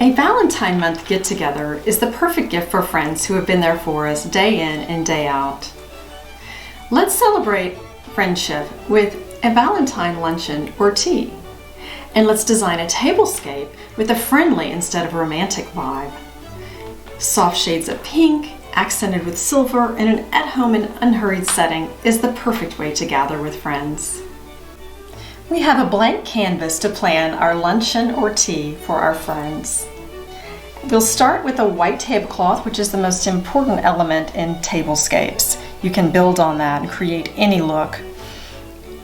A Valentine month get-together is the perfect gift for friends who have been there for us day in and day out. Let's celebrate friendship with a Valentine luncheon or tea. And let's design a tablescape with a friendly instead of romantic vibe. Soft shades of pink, accented with silver, in an at-home and unhurried setting is the perfect way to gather with friends. We have a blank canvas to plan our luncheon or tea for our friends. We'll start with a white tablecloth, which is the most important element in tablescapes. You can build on that and create any look.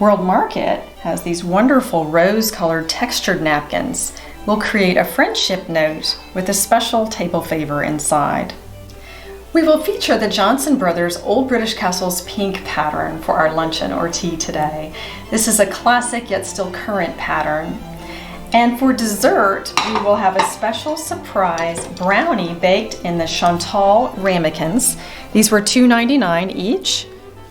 World Market has these wonderful rose-colored textured napkins. We'll create a friendship note with a special table favor inside. We will feature the Johnson Brothers Old British Castles pink pattern for our luncheon or tea today. This is a classic yet still current pattern. And for dessert, we will have a special surprise brownie baked in the Chantal Ramekins. These were $2.99 each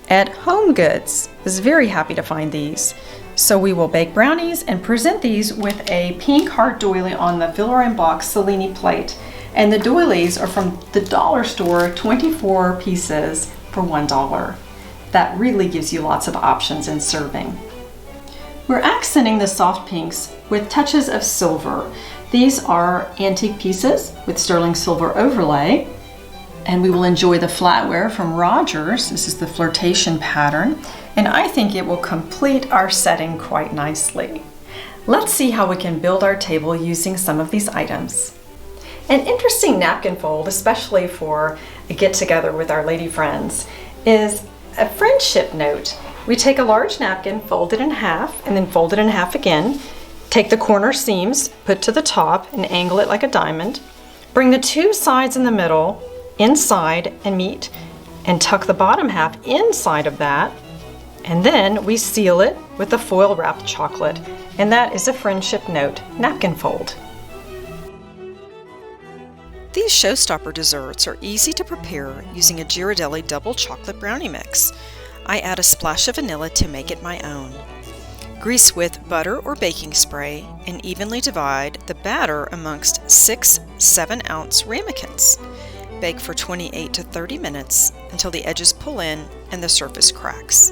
at Home Goods. I was very happy to find these. So we will bake brownies and present these with a pink heart doily on the Villeroy box Cellini plate. And the doilies are from the dollar store, 24 pieces for $1. That really gives you lots of options in serving. We're accenting the soft pinks with touches of silver. These are antique pieces with sterling silver overlay. And we will enjoy the flatware from Rogers. This is the flirtation pattern. And I think it will complete our setting quite nicely. Let's see how we can build our table using some of these items. An interesting napkin fold, especially for a get-together with our lady friends, is a friendship note. We take a large napkin, fold it in half, and then fold it in half again. Take the corner seams, put to the top, and angle it like a diamond. Bring the two sides in the middle inside and meet, and tuck the bottom half inside of that. And then we seal it with the foil wrapped chocolate. And that is a friendship note napkin fold. These Showstopper desserts are easy to prepare using a Ghirardelli double chocolate brownie mix. I add a splash of vanilla to make it my own. Grease with butter or baking spray and evenly divide the batter amongst 6 7-ounce Ramekins. Bake for 28 to 30 minutes until the edges pull in and the surface cracks.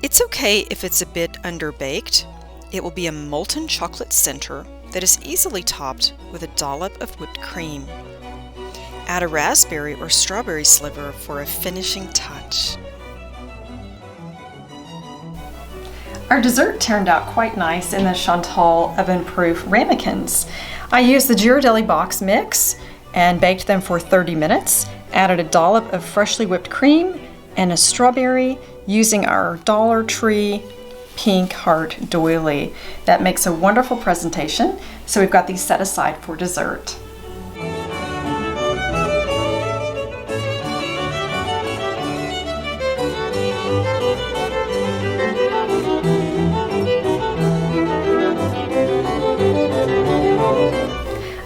It's okay if it's a bit underbaked. It will be a molten chocolate center that is easily topped with a dollop of whipped cream. Add a raspberry or strawberry sliver for a finishing touch. Our dessert turned out quite nice in the Chantal oven-proof Ramekins. I used the Ghirardelli box mix and baked them for 30 minutes. Added a dollop of freshly whipped cream and a strawberry using our Dollar Tree pink heart doily. That makes a wonderful presentation, so we've got these set aside for dessert.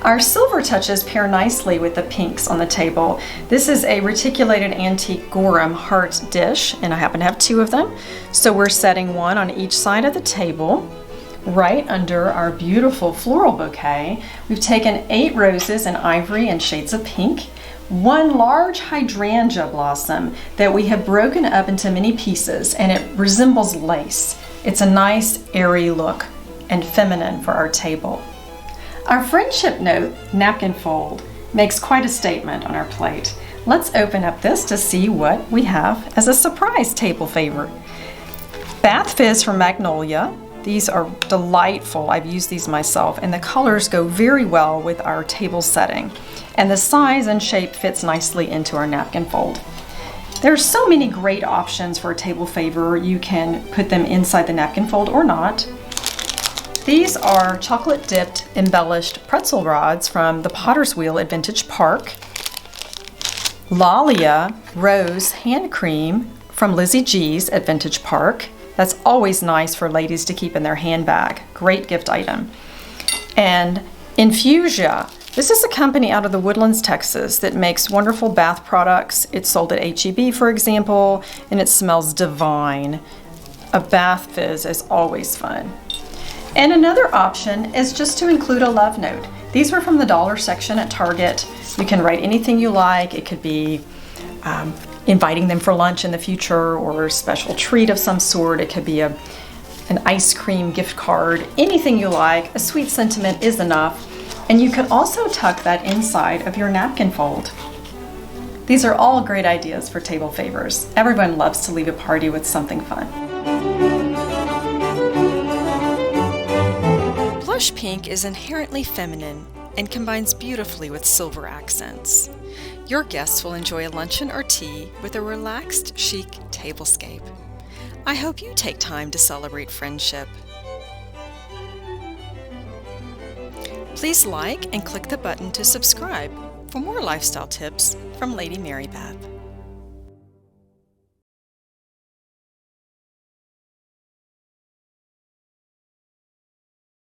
Our silver touches pair nicely with the pinks on the table. This is a reticulated antique Gorham heart dish, and I happen to have 2 of them. So we're setting one on each side of the table, right under our beautiful floral bouquet. We've taken 8 roses in ivory and shades of pink, 1 large hydrangea blossom that we have broken up into many pieces, and it resembles lace. It's a nice airy look and feminine for our table. Our friendship note napkin fold makes quite a statement on our plate. Let's open up this to see what we have as a surprise table favor. Bath Fizz from Magnolia. These are delightful. I've used these myself, and the colors go very well with our table setting. And the size and shape fits nicely into our napkin fold. There's so many great options for a table favor. You can put them inside the napkin fold or not. These are chocolate-dipped, embellished pretzel rods from the Potter's Wheel at Vintage Park. Lalia Rose Hand Cream from Lizzie G's at Vintage Park. That's always nice for ladies to keep in their handbag. Great gift item. And Infusia. This is a company out of the Woodlands, Texas that makes wonderful bath products. It's sold at H-E-B, for example, and it smells divine. A bath fizz is always fun. And another option is just to include a love note. These were from the dollar section at Target. You can write anything you like. It could be inviting them for lunch in the future or a special treat of some sort. It could be an ice cream gift card, anything you like. A sweet sentiment is enough. And you could also tuck that inside of your napkin fold. These are all great ideas for table favors. Everyone loves to leave a party with something fun. Blush pink is inherently feminine and combines beautifully with silver accents. Your guests will enjoy a luncheon or tea with a relaxed, chic tablescape. I hope you take time to celebrate friendship. Please like and click the button to subscribe for more lifestyle tips from Lady Mary Beth.